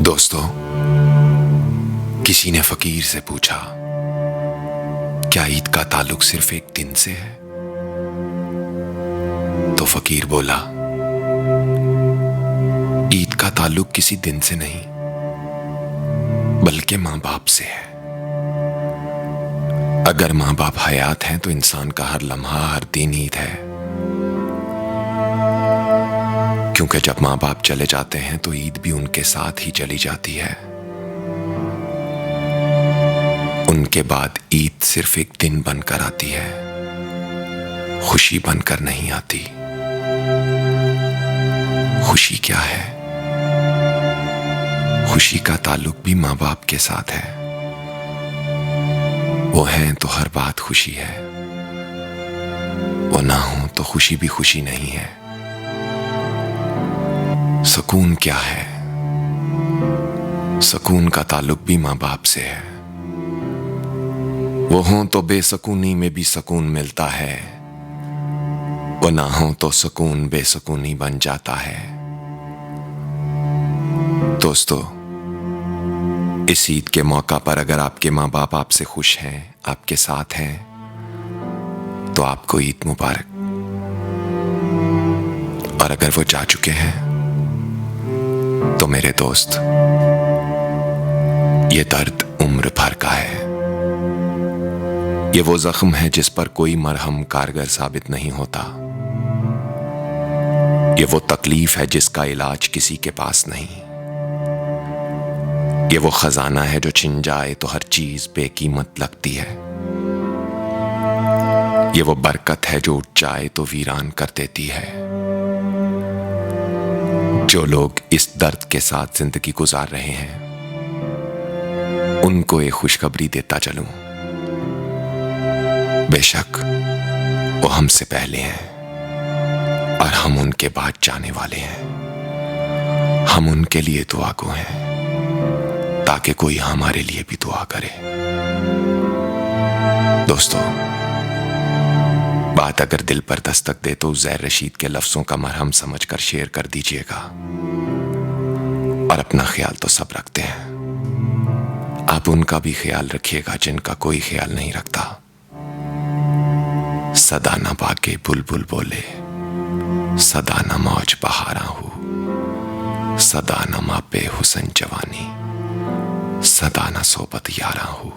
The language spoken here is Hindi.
दोस्तों, किसी ने फकीर से पूछा, क्या ईद का ताल्लुक सिर्फ एक दिन से है? तो फकीर बोला, ईद का ताल्लुक किसी दिन से नहीं बल्कि मां बाप से है। अगर मां बाप हयात हैं तो इंसान का हर लम्हा, हर दिन ईद है, क्योंकि जब मां बाप चले जाते हैं तो ईद भी उनके साथ ही चली जाती है। उनके बाद ईद सिर्फ एक दिन बनकर आती है, खुशी बनकर नहीं आती। खुशी क्या है? खुशी का ताल्लुक भी मां बाप के साथ है। वो हैं तो हर बात खुशी है, वो ना हो तो खुशी भी खुशी नहीं है। सुकून क्या है? सुकून का ताल्लुक भी मां बाप से है। वो हों तो बेसुकूनी में भी सुकून मिलता है, वो ना हो तो सुकून बेसुकूनी बन जाता है। दोस्तों, इस ईद के मौका पर अगर आपके मां बाप आपसे खुश हैं, आपके साथ हैं, तो आपको ईद मुबारक। और अगर वो जा चुके हैं तो मेरे दोस्त, ये दर्द उम्र भर का है। ये वो जख्म है जिस पर कोई मरहम कारगर साबित नहीं होता। ये वो तकलीफ है जिसका इलाज किसी के पास नहीं। ये वो खजाना है जो छिन जाए तो हर चीज बेकीमत लगती है। ये वो बरकत है जो उठ जाए तो वीरान कर देती है। जो लोग इस दर्द के साथ जिंदगी गुजार रहे हैं, उनको एक खुशखबरी देता चलूं। बेशक वो हमसे पहले हैं और हम उनके बाद जाने वाले हैं। हम उनके लिए दुआ को हैं ताकि कोई हमारे लिए भी दुआ करे। दोस्तों, बात अगर दिल पर दस्तक दे तो ज़ैर रशीद के लफ्जों का मरहम समझकर शेयर कर दीजिएगा। और अपना ख्याल तो सब रखते हैं, आप उनका भी ख्याल रखिएगा जिनका कोई ख्याल नहीं रखता। सदा न बाके बुलबुल बोले, सदा न मौज बहारा हूँ, सदा न मापे हुसन जवानी, सदा न सोबत यारा हूँ।